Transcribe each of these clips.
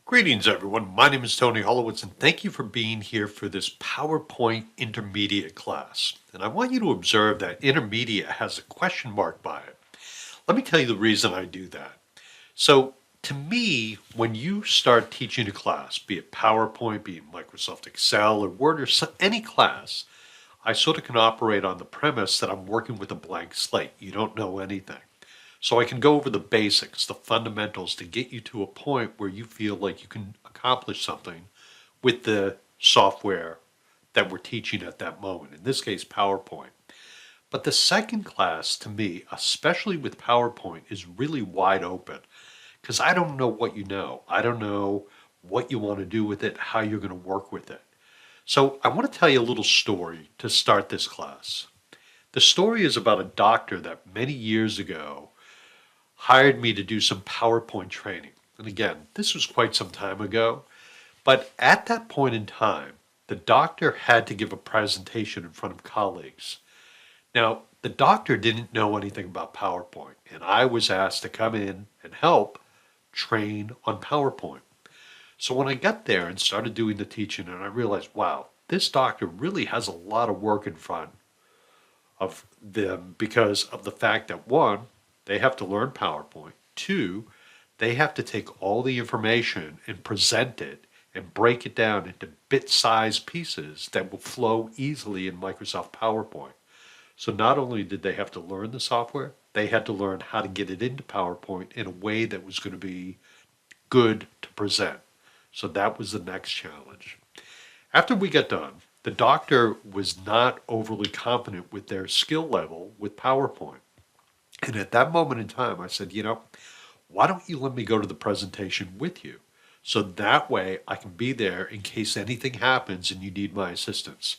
Greetings, everyone. My name is Tony Holowitz, and thank you for being here for this PowerPoint intermediate class. And I want you to observe that intermediate has a question mark by it. Let me tell you the reason I do that. So, to me, when you start teaching a class, be it PowerPoint, be it Microsoft Excel or Word or any class, I sort of can operate on the premise that I'm working with a blank slate. You don't know anything. So I can go over the basics, the fundamentals to get you to a point where you feel like you can accomplish something with the software that we're teaching at that moment, in this case, PowerPoint. But the second class to me, especially with PowerPoint, is really wide open because I don't know what you know. I don't know what you want to do with it, how you're going to work with it. So I want to tell you a little story to start this class. The story is about a doctor that many years ago hired me to do some PowerPoint training. And again, this was quite some time ago, but at that point in time, the doctor had to give a presentation in front of colleagues. Now, the doctor didn't know anything about PowerPoint, and I was asked to come in and help train on PowerPoint. So when I got there and started doing the teaching, and I realized, wow, this doctor really has a lot of work in front of them because of the fact that one, they have to learn PowerPoint. Two, they have to take all the information and present it and break it down into bit-sized pieces that will flow easily in Microsoft PowerPoint. So not only did they have to learn the software, they had to learn how to get it into PowerPoint in a way that was going to be good to present. So that was the next challenge. After we got done, the doctor was not overly confident with their skill level with PowerPoint. And at that moment in time, I said, why don't you let me go to the presentation with you? So that way I can be there in case anything happens and you need my assistance.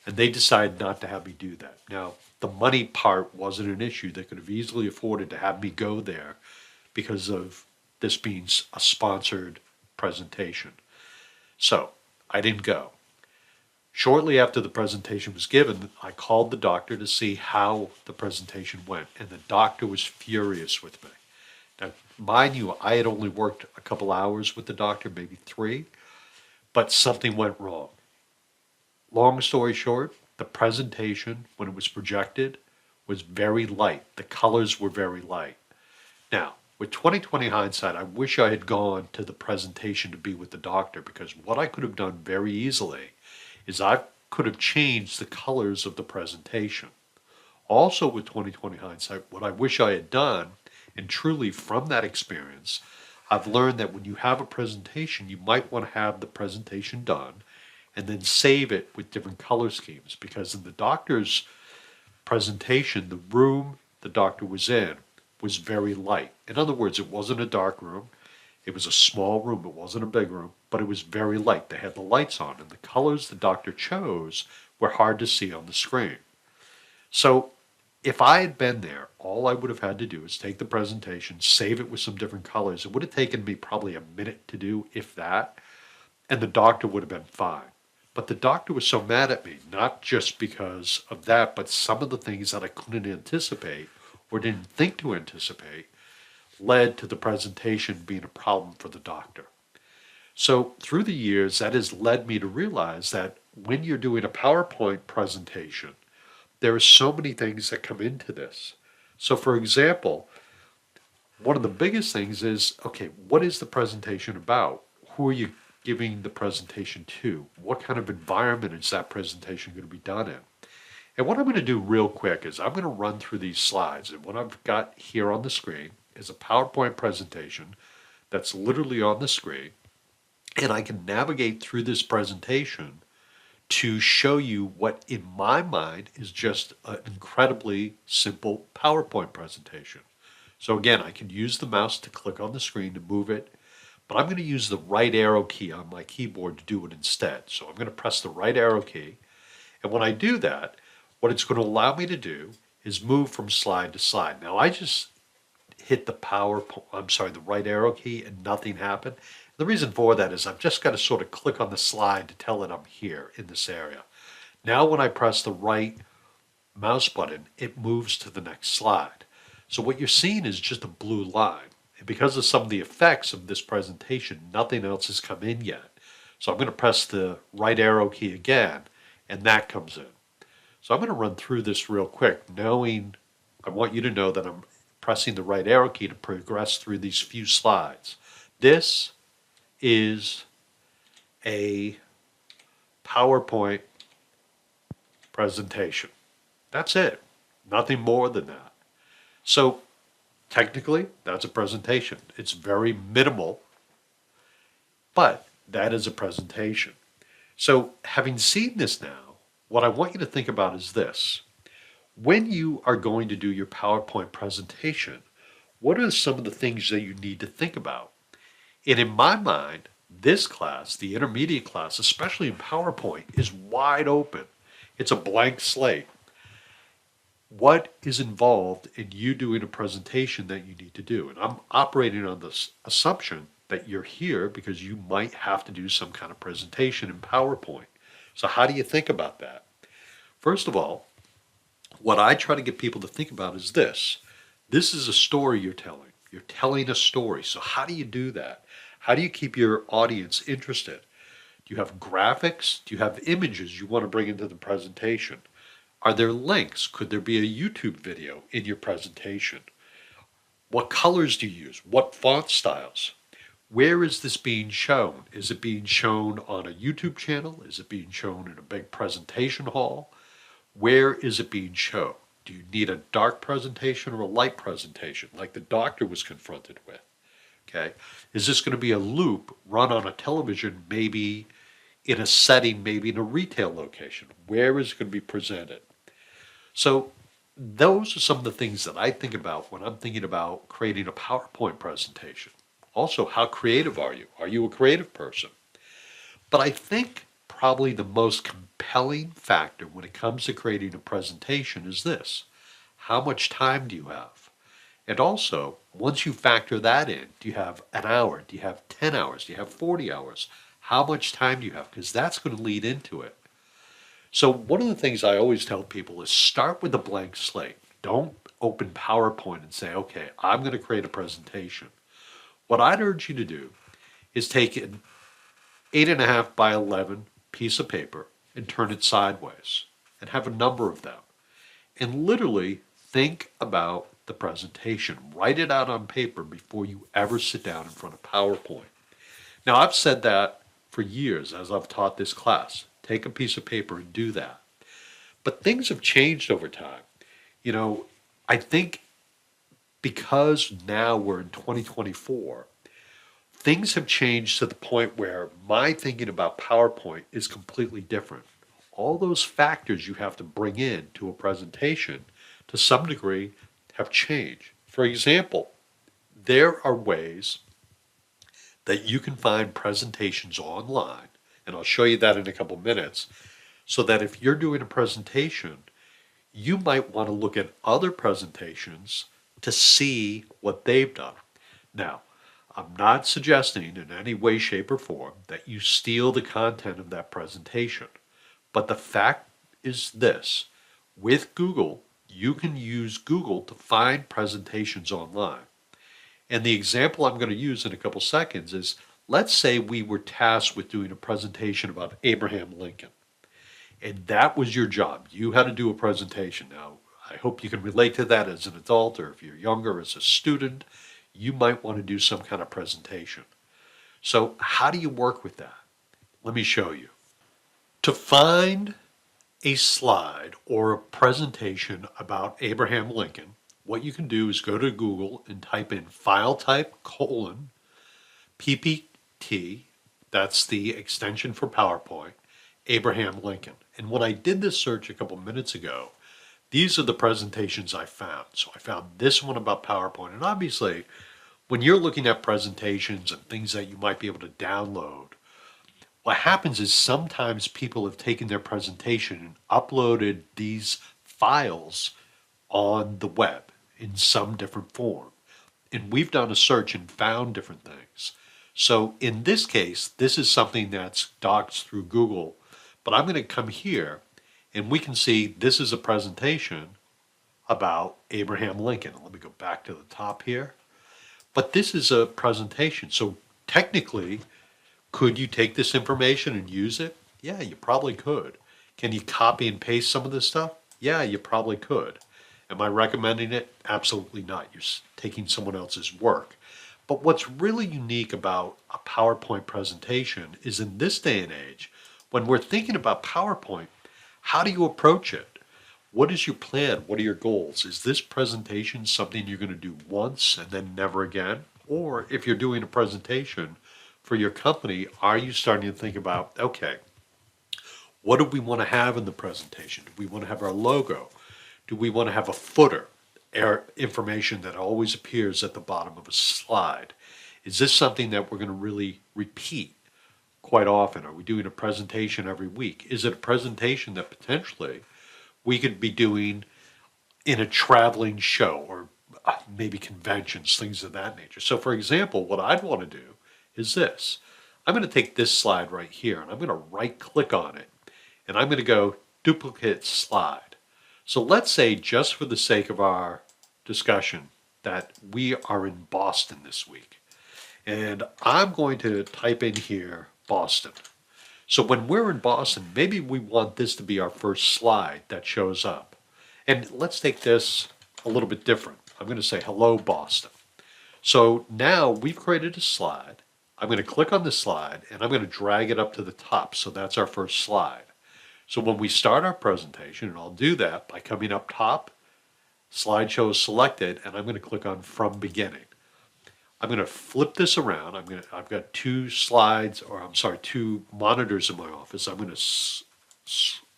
And they decided not to have me do that. Now, the money part wasn't an issue. They could have easily afforded to have me go there because of this being a sponsored presentation. So I didn't go. Shortly after the presentation was given, I called the doctor to see how the presentation went, and the doctor was furious with me. Now, mind you, I had only worked a couple hours with the doctor, maybe 3, but something went wrong. Long story short, the presentation, when it was projected, was very light. The colors were very light. Now, with 2020 hindsight, I wish I had gone to the presentation to be with the doctor, because what I could have done very easily is I could have changed the colors of the presentation. Also with 2020 hindsight, what I wish I had done, and truly from that experience, I've learned that when you have a presentation, you might want to have the presentation done and then save it with different color schemes, because in the doctor's presentation, the room the doctor was in was very light. In other words, it wasn't a dark room. It was a small room. It wasn't a big room, but it was very light. They had the lights on, and the colors the doctor chose were hard to see on the screen. So if I had been there, all I would have had to do is take the presentation, save it with some different colors. It would have taken me probably a minute to do, if that, and the doctor would have been fine. But the doctor was so mad at me, not just because of that, but some of the things that I couldn't anticipate or didn't think to anticipate led to the presentation being a problem for the doctor. So through the years, that has led me to realize that when you're doing a PowerPoint presentation, there are so many things that come into this. So for example, one of the biggest things is, okay, what is the presentation about? Who are you giving the presentation to? What kind of environment is that presentation going to be done in? And what I'm going to do real quick is I'm going to run through these slides. And what I've got here on the screen is a PowerPoint presentation that's literally on the screen. And I can navigate through this presentation to show you what in my mind is just an incredibly simple PowerPoint presentation. So again, I can use the mouse to click on the screen to move it, but I'm going to use the right arrow key on my keyboard to do it instead. So I'm going to press the right arrow key, and when I do that, what it's going to allow me to do is move from slide to slide. Now I just hit the right arrow key and nothing happened. The reason for that is I've just got to sort of click on the slide to tell it I'm here in this area. Now when I press the right mouse button, it moves to the next slide. So what you're seeing is just a blue line. because of some of the effects of this presentation, nothing else has come in yet. So I'm going to press the right arrow key again, and that comes in. So I'm going to run through this real quick, knowing I want you to know that I'm pressing the right arrow key to progress through these few slides. This is a PowerPoint presentation. That's it. Nothing more than that. So technically, that's a presentation. It's very minimal, but that is a presentation. So having seen this now, what I want you to think about is this. When you are going to do your PowerPoint presentation, what are some of the things that you need to think about? And in my mind, this class, the intermediate class, especially in PowerPoint, is wide open. It's a blank slate. What is involved in you doing a presentation that you need to do? And I'm operating on this assumption that you're here because you might have to do some kind of presentation in PowerPoint. So how do you think about that? First of all, what I try to get people to think about is this. This is a story you're telling. You're telling a story. So how do you do that? How do you keep your audience interested? Do you have graphics? Do you have images you want to bring into the presentation? Are there links? Could there be a YouTube video in your presentation? What colors do you use? What font styles? Where is this being shown? Is it being shown on a YouTube channel? Is it being shown in a big presentation hall? Where is it being shown? Do you need a dark presentation or a light presentation like the doctor was confronted with? Okay. Is this going to be a loop run on a television, maybe in a setting, maybe in a retail location? Where is it going to be presented? So those are some of the things that I think about when I'm thinking about creating a PowerPoint presentation. Also, how creative are you? Are you a creative person? But I think probably the most compelling factor when it comes to creating a presentation is this. How much time do you have? And also, once you factor that in, do you have an hour? Do you have 10 hours? Do you have 40 hours? How much time do you have? Because that's going to lead into it. So one of the things I always tell people is start with a blank slate. Don't open PowerPoint and say, okay, I'm going to create a presentation. What I'd urge you to do is take an 8.5 by 11 piece of paper and turn it sideways and have a number of them. And literally think about the presentation. Write it out on paper before you ever sit down in front of PowerPoint. Now, I've said that for years as I've taught this class. Take a piece of paper and do that. But things have changed over time. You know, I think because now we're in 2024, things have changed to the point where my thinking about PowerPoint is completely different. All those factors you have to bring in to a presentation, to some degree, have changed. For example, there are ways that you can find presentations online, and I'll show you that in a couple minutes, so that if you're doing a presentation, you might want to look at other presentations to see what they've done. Now, I'm not suggesting in any way, shape, or form that you steal the content of that presentation. But the fact is this. With Google, you can use Google to find presentations online. And the example I'm going to use in a couple seconds is, let's say we were tasked with doing a presentation about Abraham Lincoln. And that was your job. You had to do a presentation. Now, I hope you can relate to that as an adult, or if you're younger as a student, you might want to do some kind of presentation. So how do you work with that? Let me show you. To find a slide or a presentation about Abraham Lincoln, what you can do is go to Google and type in file type : PPT, that's the extension for PowerPoint, Abraham Lincoln. And when I did this search a couple minutes ago, these are the presentations I found. So I found this one about PowerPoint. And obviously, when you're looking at presentations and things that you might be able to download, what happens is sometimes people have taken their presentation and uploaded these files on the web in some different form. And we've done a search and found different things. So in this case, this is something that's doxed through Google, but I'm going to come here and we can see this is a presentation about Abraham Lincoln. Let me go back to the top here. But this is a presentation. So technically, could you take this information and use it? Yeah, you probably could. Can you copy and paste some of this stuff? Yeah, you probably could. Am I recommending it? Absolutely not. You're taking someone else's work. But what's really unique about a PowerPoint presentation is in this day and age, when we're thinking about PowerPoint, how do you approach it? What is your plan? What are your goals? Is this presentation something you're going to do once and then never again? Or if you're doing a presentation for your company, are you starting to think about, okay, what do we want to have in the presentation? Do we want to have our logo? Do we want to have a footer, information that always appears at the bottom of a slide? Is this something that we're going to really repeat quite often? Are we doing a presentation every week? Is it a presentation that potentially we could be doing in a traveling show or maybe conventions, things of that nature? So for example, what I'd want to do is this. I'm going to take this slide right here and I'm going to right click on it and I'm going to go duplicate slide. So let's say, just for the sake of our discussion, that we are in Boston this week. And I'm going to type in here Boston. So when we're in Boston, maybe we want this to be our first slide that shows up. And let's take this a little bit different. I'm going to say, hello, Boston. So now we've created a slide. I'm going to click on the slide and I'm going to drag it up to the top. So that's our first slide. So when we start our presentation, and I'll do that by coming up top, slideshow is selected, and I'm going to click on From Beginning. I'm going to flip this around. I've got two monitors in my office. I'm going to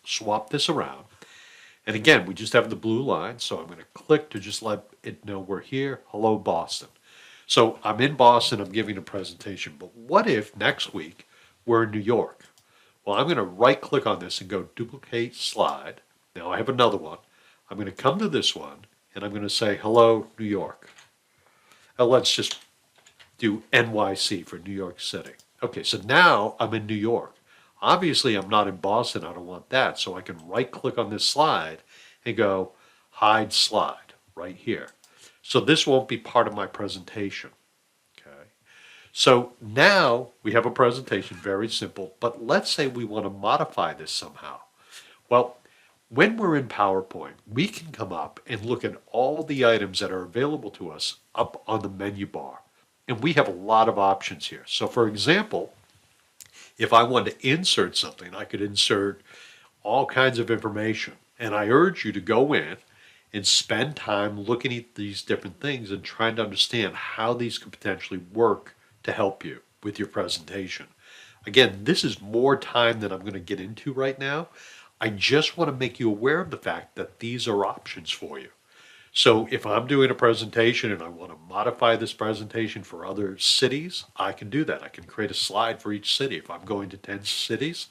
swap this around. And again, we just have the blue line, so I'm going to click to just let it know we're here. Hello, Boston. So I'm in Boston, I'm giving a presentation, but what if next week we're in New York? Well, I'm going to right click on this and go duplicate slide. Now I have another one. I'm going to come to this one and I'm going to say, hello, New York. Now let's just do NYC for New York City. Okay, so now I'm in New York. Obviously, I'm not in Boston. I don't want that. So I can right click on this slide and go hide slide right here. So this won't be part of my presentation. So now we have a presentation, very simple, but let's say we want to modify this somehow. Well, when we're in PowerPoint, we can come up and look at all the items that are available to us up on the menu bar. And we have a lot of options here. So for example, if I want to insert something, I could insert all kinds of information. And I urge you to go in and spend time looking at these different things and trying to understand how these could potentially work to help you with your presentation. Again, this is more time than I'm going to get into right now. I just want to make you aware of the fact that these are options for you. So if I'm doing a presentation and I want to modify this presentation for other cities, I can do that. I can create a slide for each city. If I'm going to 10 cities,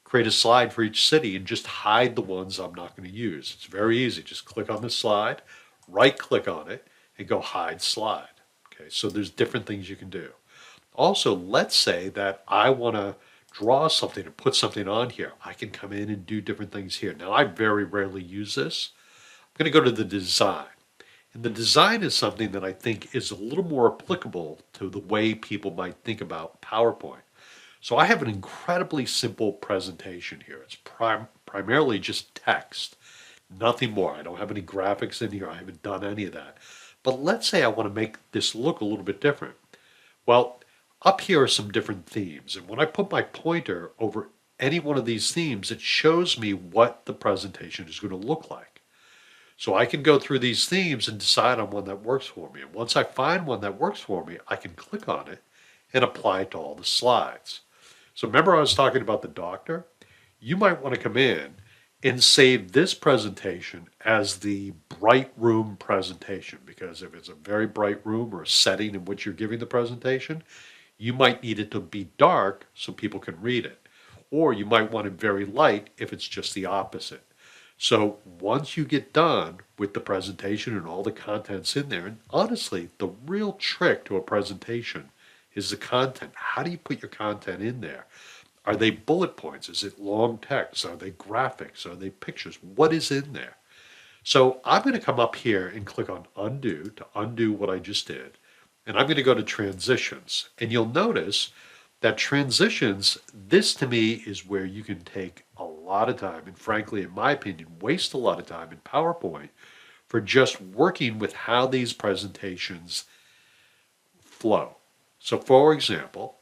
create a slide for each city and just hide the ones I'm not going to use. It's very easy. Just click on the slide, right click on it, and go hide slide. Okay, so there's different things you can do. Also, let's say that I want to draw something or put something on here. I can come in and do different things here. Now, I very rarely use this. I'm going to go to the design. And the design is something that I think is a little more applicable to the way people might think about PowerPoint. So I have an incredibly simple presentation here. It's primarily just text, nothing more. I don't have any graphics in here. I haven't done any of that. But let's say I want to make this look a little bit different. Well, up here are some different themes. And when I put my pointer over any one of these themes, it shows me what the presentation is going to look like. So I can go through these themes and decide on one that works for me. And once I find one that works for me, I can click on it and apply it to all the slides. So remember I was talking about the doctor? You might want to come in and save this presentation as the bright room presentation, because if it's a very bright room or a setting in which you're giving the presentation, you might need it to be dark so people can read it. Or you might want it very light if it's just the opposite. So once you get done with the presentation and all the contents in there, and honestly, the real trick to a presentation is the content. How do you put your content in there? Are they bullet points? Is it long text? Are they graphics? Are they pictures? What is in there? So I'm going to come up here and click on undo to undo what I just did. And I'm going to go to transitions. And you'll notice that transitions, this to me is where you can take a lot of time, and frankly, in my opinion, waste a lot of time in PowerPoint for just working with how these presentations flow. So for example,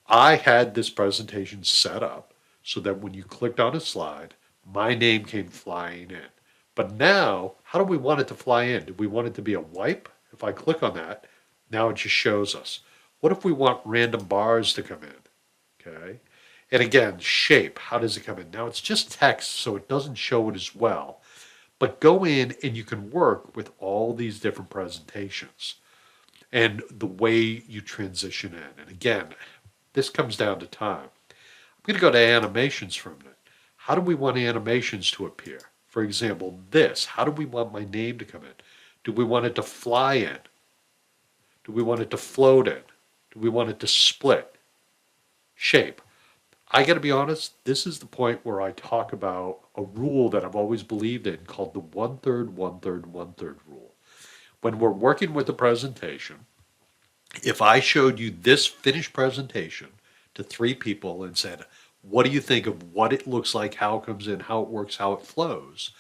I had this presentation set up so that when you clicked on a slide, my name came flying in. But now, how do we want it to fly in? Do we want it to be a wipe? If I click on that, now it just shows us. What if we want random bars to come in? Okay. And again, shape, how does it come in? Now it's just text, so it doesn't show it as well. But go in and you can work with all these different presentations and the way you transition in. And again, this comes down to time. I'm going to go to animations for a minute. How do we want animations to appear? For example, this. How do we want my name to come in? Do we want it to fly in? Do we want it to float in? Do we want it to split? Shape. I got to be honest, this is the point where I talk about a rule that I've always believed in called the 1/3, 1/3, 1/3 rule. When we're working with a presentation, if I showed you this finished presentation to 3 people and said, what do you think of what it looks like, how it comes in, how it works, how it flows?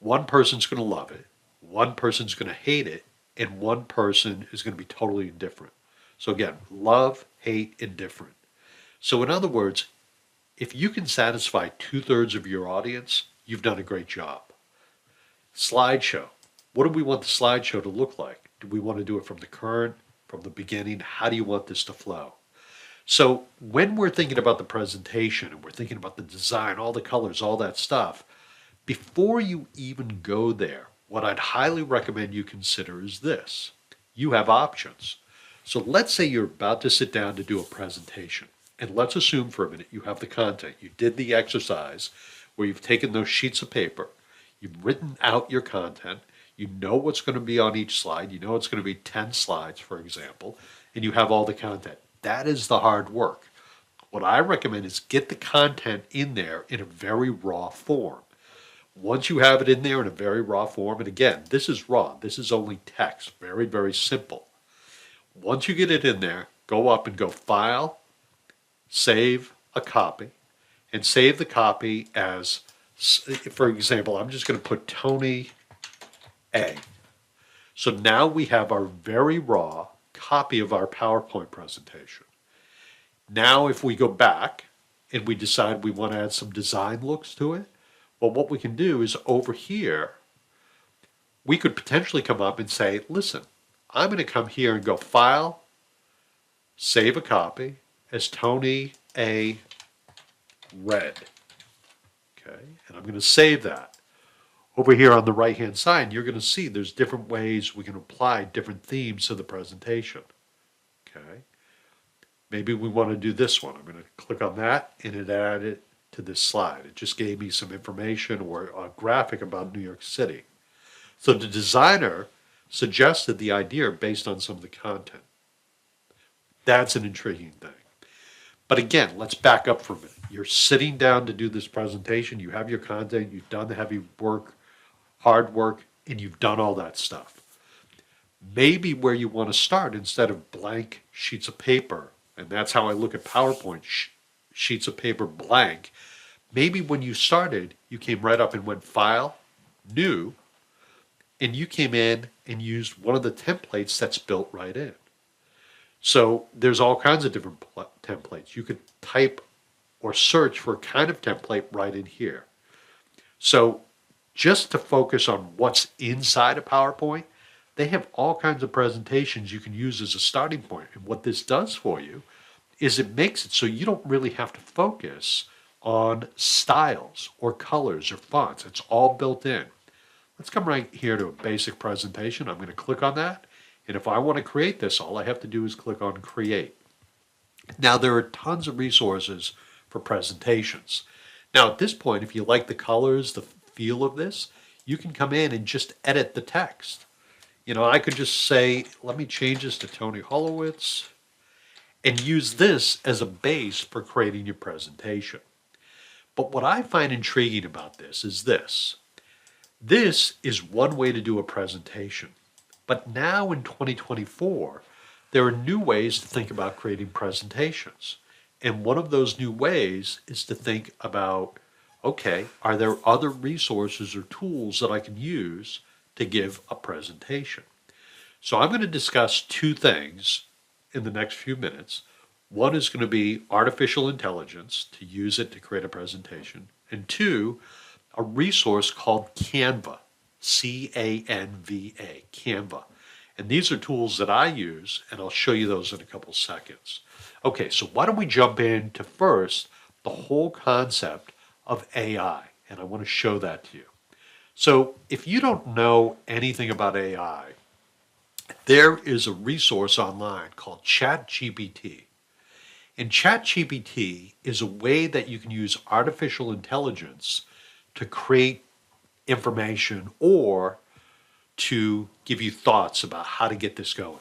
One person's going to love it, one person's going to hate it, and one person is going to be totally indifferent. So again, love, hate, indifferent. So in other words, if you can satisfy 2/3 of your audience, you've done a great job. Slideshow. What do we want the slideshow to look like? Do we want to do it from the current, from the beginning? How do you want this to flow? So when we're thinking about the presentation and we're thinking about the design, all the colors, all that stuff, before you even go there, what I'd highly recommend you consider is this. You have options. So let's say you're about to sit down to do a presentation. And let's assume for a minute you have the content. You did the exercise where you've taken those sheets of paper, you've written out your content, you know what's going to be on each slide, you know it's going to be 10 slides, for example, and you have all the content. That is the hard work. What I recommend is get the content in there in a very raw form. Once you have it in there in a very raw form, and again, this is raw, this is only text, very, very simple. Once you get it in there, go up and go File, Save a Copy, and save the copy as, for example, I'm just going to put Tony A. So now we have our very raw copy of our PowerPoint presentation. Now if we go back and we decide we want to add some design looks to it, well, what we can do is over here, we could potentially come up and say, listen, I'm going to come here and go File, Save a Copy as Tony A. Red. Okay, and I'm going to save that. Over here on the right-hand side, you're going to see there's different ways we can apply different themes to the presentation. Okay, maybe we want to do this one. I'm going to click on that, and it added it to this slide. It just gave me some information or a graphic about New York City. So the designer suggested the idea based on some of the content. That's an intriguing thing. But again, let's back up for a minute. You're sitting down to do this presentation. You have your content. You've done the heavy work, hard work, and you've done all that stuff. Maybe where you want to start, instead of blank sheets of paper, and that's how I look at PowerPoint, sheets of paper blank, maybe when you started, you came right up and went File, New, and you came in and used one of the templates that's built right in. So there's all kinds of different templates. You could type or search for a kind of template right in here. So just to focus on what's inside of PowerPoint, they have all kinds of presentations you can use as a starting point. And what this does for you is it makes it so you don't really have to focus on styles or colors or fonts. It's all built in. Let's come right here to a basic presentation. I'm going to click on that. And if I want to create this, all I have to do is click on Create. Now, there are tons of resources for presentations. Now, at this point, if you like the colors, the feel of this, you can come in and just edit the text. You know, I could just say, let me change this to Tony Holowitz, and use this as a base for creating your presentation. But what I find intriguing about this is this. This is one way to do a presentation. But now in 2024, there are new ways to think about creating presentations. And one of those new ways is to think about, okay, are there other resources or tools that I can use to give a presentation? So I'm going to discuss two things in the next few minutes. One is going to be artificial intelligence, to use it to create a presentation. And two, a resource called Canva, Canva, Canva. And these are tools that I use, and I'll show you those in a couple seconds. Okay, so why don't we jump into first the whole concept of AI, and I want to show that to you. So if you don't know anything about AI, there is a resource online called ChatGPT. And ChatGPT is a way that you can use artificial intelligence to create information or to give you thoughts about how to get this going.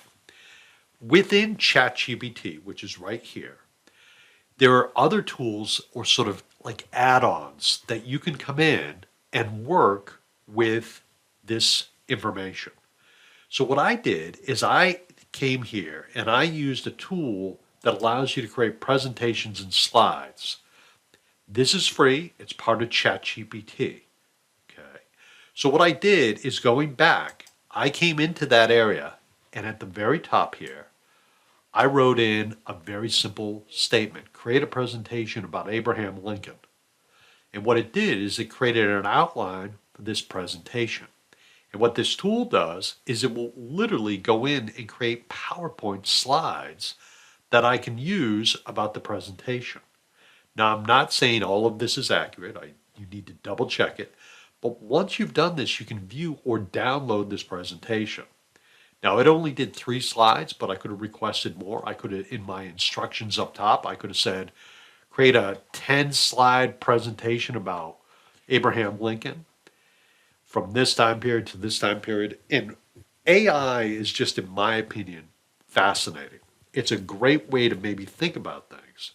Within ChatGPT, which is right here, there are other tools or sort of like add-ons that you can come in and work with this information. So what I did is I came here and I used a tool that allows you to create presentations and slides. This is free. It's part of ChatGPT. Okay. So what I did is going back, I came into that area, and at the very top here, I wrote in a very simple statement: create a presentation about Abraham Lincoln. And what it did is it created an outline for this presentation. And what this tool does is it will literally go in and create PowerPoint slides that I can use about the presentation. Now, I'm not saying all of this is accurate. You need to double check it. But once you've done this, you can view or download this presentation. Now, it only did 3 slides, but I could have requested more. I could have, in my instructions up top, I could have said, create a 10-slide presentation about Abraham Lincoln from this time period to this time period. And AI is just, in my opinion, fascinating. It's a great way to maybe think about things.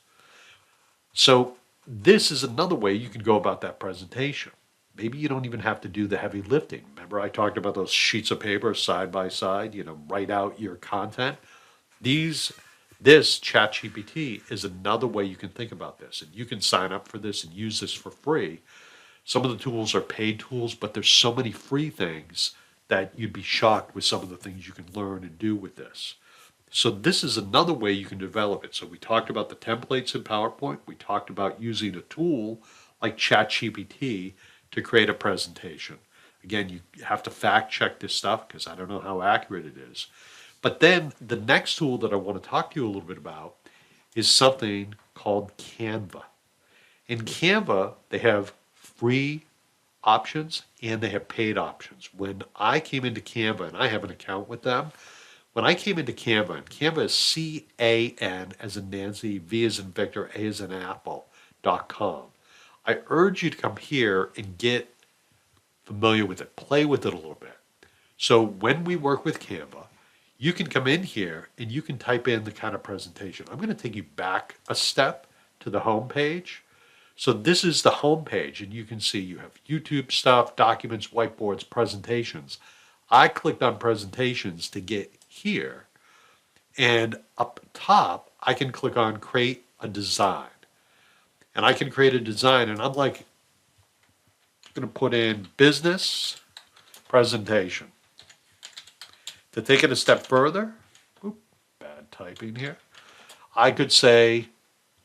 So this is another way you can go about that presentation. Maybe you don't even have to do the heavy lifting. Remember I talked about those sheets of paper side by side, write out your content. This ChatGPT is another way you can think about this. And you can sign up for this and use this for free. Some of the tools are paid tools, but there's so many free things that you'd be shocked with some of the things you can learn and do with this. So this is another way you can develop it. So we talked about the templates in PowerPoint. We talked about using a tool like ChatGPT to create a presentation. Again, you have to fact check this stuff because I don't know how accurate it is. But then the next tool that I want to talk to you a little bit about is something called Canva. In Canva, they have free options and they have paid options. When I came into Canva, and I have an account with them, when I came into Canva, and Canva is C-A-N as in Nancy, V as in Victor, A as in Apple.com. I urge you to come here and get familiar with it, play with it a little bit. So when we work with Canva, you can come in here and you can type in the kind of presentation. I'm going to take you back a step to the home page. So this is the home page, and you can see you have YouTube stuff, documents, whiteboards, presentations. I clicked on presentations to get here, and up top I can click on create a design, and I can create a design, and I'm like going to put in business presentation. To take it a step further, bad typing here, I could say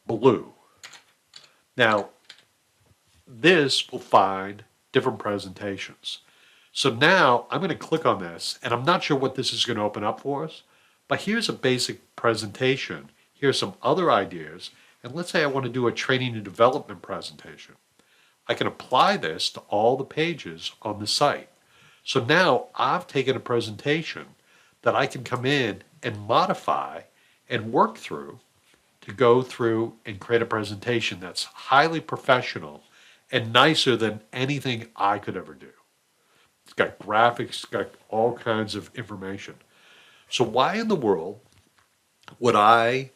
blue. Now this will find different presentations. So now I'm going to click on this, and I'm not sure what this is going to open up for us, but here's a basic presentation. Here's some other ideas, and let's say I want to do a training and development presentation. I can apply this to all the pages on the site. So now I've taken a presentation that I can come in and modify and work through to go through and create a presentation that's highly professional and nicer than anything I could ever do. It's got graphics, it's got all kinds of information. So why in the world would I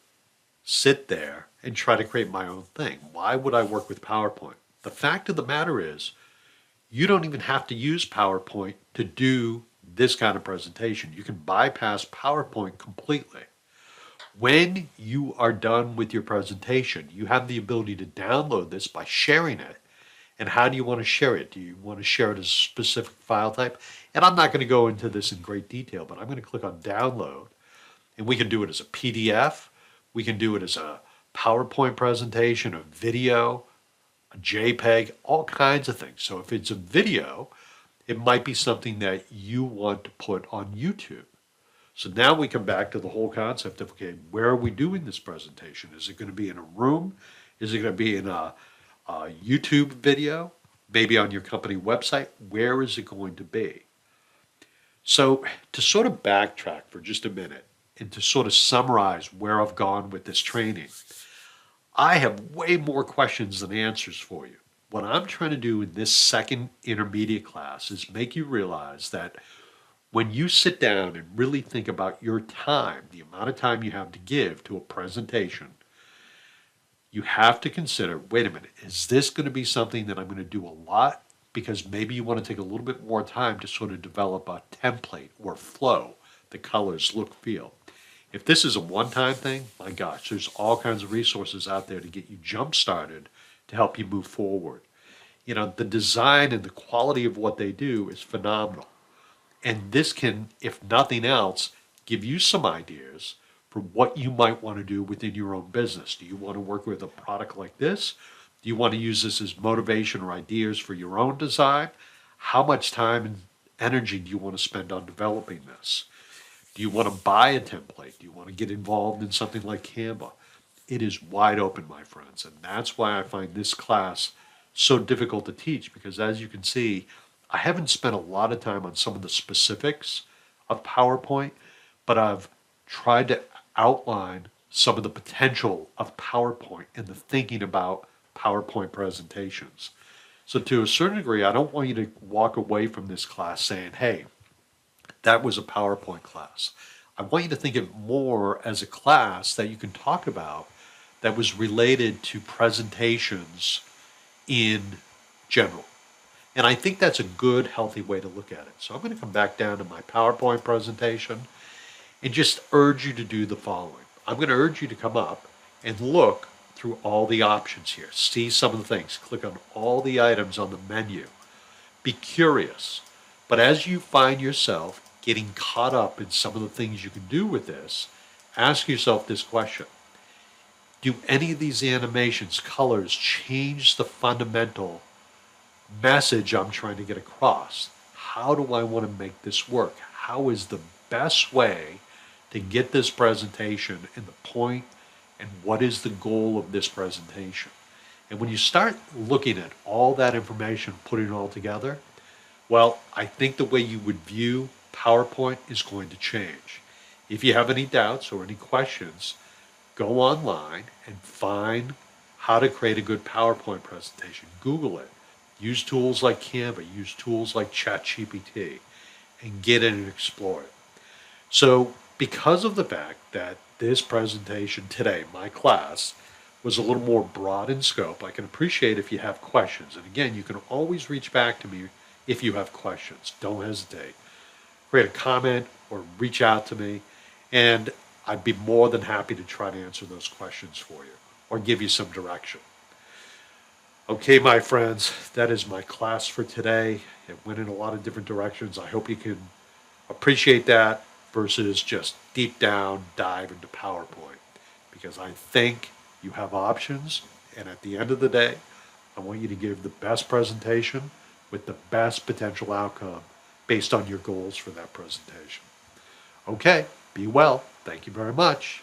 sit there and try to create my own thing? Why would I work with PowerPoint? The fact of the matter is, you don't even have to use PowerPoint to do this kind of presentation. You can bypass PowerPoint completely. When you are done with your presentation, you have the ability to download this by sharing it. And how do you want to share it? Do you want to share it as a specific file type? And I'm not going to go into this in great detail, but I'm going to click on download. And we can do it as a PDF. We can do it as a PowerPoint presentation, a video, a JPEG, all kinds of things. So if it's a video, it might be something that you want to put on YouTube. So now we come back to the whole concept of, okay, where are we doing this presentation? Is it going to be in a room? Is it going to be in a YouTube video? Maybe on your company website? Where is it going to be? So to sort of backtrack for just a minute and to sort of summarize where I've gone with this training, I have way more questions than answers for you. What I'm trying to do in this second intermediate class is make you realize that when you sit down and really think about your time, the amount of time you have to give to a presentation, you have to consider, wait a minute, is this going to be something that I'm going to do a lot? Because maybe you want to take a little bit more time to sort of develop a template or flow, the colors, look, feel. If this is a one-time thing, my gosh, there's all kinds of resources out there to get you jump-started to help you move forward. You know, the design and the quality of what they do is phenomenal. And this can, if nothing else, give you some ideas for what you might want to do within your own business. Do you want to work with a product like this? Do you want to use this as motivation or ideas for your own design? How much time and energy do you want to spend on developing this? Do you want to buy a template? Do you want to get involved in something like Canva? It is wide open, my friends. And that's why I find this class so difficult to teach, because as you can see, I haven't spent a lot of time on some of the specifics of PowerPoint, but I've tried to outline some of the potential of PowerPoint and the thinking about PowerPoint presentations. So to a certain degree, I don't want you to walk away from this class saying, hey, that was a PowerPoint class. I want you to think of it more as a class that you can talk about that was related to presentations in general. And I think that's a good, healthy way to look at it. So I'm going to come back down to my PowerPoint presentation and just urge you to do the following. I'm going to urge you to come up and look through all the options here. See some of the things. Click on all the items on the menu. Be curious. But as you find yourself getting caught up in some of the things you can do with this, ask yourself this question. Do any of these animations, colors, change the fundamental message I'm trying to get across? How do I want to make this work? How is the best way to get this presentation and the point, and what is the goal of this presentation? And when you start looking at all that information, putting it all together, well, I think the way you would view PowerPoint is going to change. If you have any doubts or any questions, go online and find how to create a good PowerPoint presentation. Google it. Use tools like Canva, use tools like ChatGPT, and get in and explore it. So because of the fact that this presentation today, my class, was a little more broad in scope, I can appreciate if you have questions. And again, you can always reach back to me if you have questions. Don't hesitate. Create a comment or reach out to me, and I'd be more than happy to try to answer those questions for you or give you some direction. Okay, my friends, that is my class for today. It went in a lot of different directions. I hope you can appreciate that versus just deep down dive into PowerPoint, because I think you have options, and at the end of the day, I want you to give the best presentation with the best potential outcome based on your goals for that presentation. Okay, be well. Thank you very much.